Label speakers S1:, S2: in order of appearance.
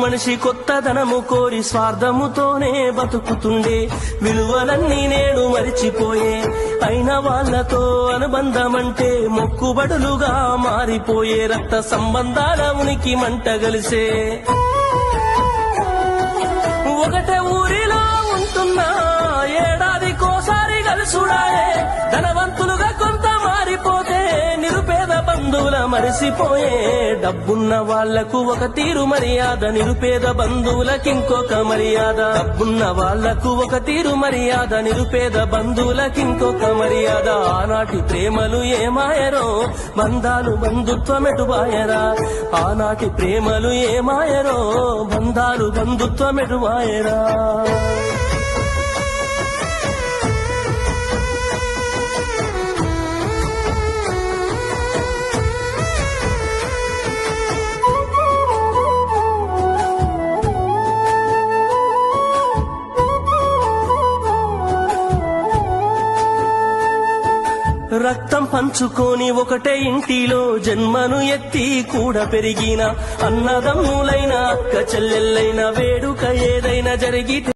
S1: మనిషి కొత్తదనము కోరి స్వార్థముతోనే బతుకుతుండే, విలువలన్నీ నేడు మరిచిపోయే. అయిన వాళ్లతో అనుబంధమంటే మొక్కుబడులుగా మారిపోయే, రక్త సంబంధాల ఉనికి మంట గలిసే. ఒకటే ఊరిలో ఉంటున్నా ఏడాదికోసారి కలుసుడాయే, ధనవంతులుగా కొంత మారిపోతే నిరుపేద బంధువుల మరిసిపోయే. డబ్బున్న వాళ్లకు ఒక తీరు మర్యాద, నిరుపేద బంధువులకింకొక మర్యాద. డబ్బున్న వాళ్లకు ఒక తీరు మర్యాద, నిరుపేద బంధువులకింకొక మర్యాద. ఆనాటి ప్రేమలు ఏమాయరో, బంధాలు బంధుత్వమెటుబాయరా. ఆనాటి ప్రేమలు ఏమాయరో, బంధాలు బంధుత్వమెటుబాయరా. రక్తం పంచుకొని ఒకటే ఇంటిలో జన్మను ఎత్తి కూడా పెరిగిన అన్నదమ్ములైన అక్క చెల్లెళ్ళైన వేడుక ఏదైనా జరిగితే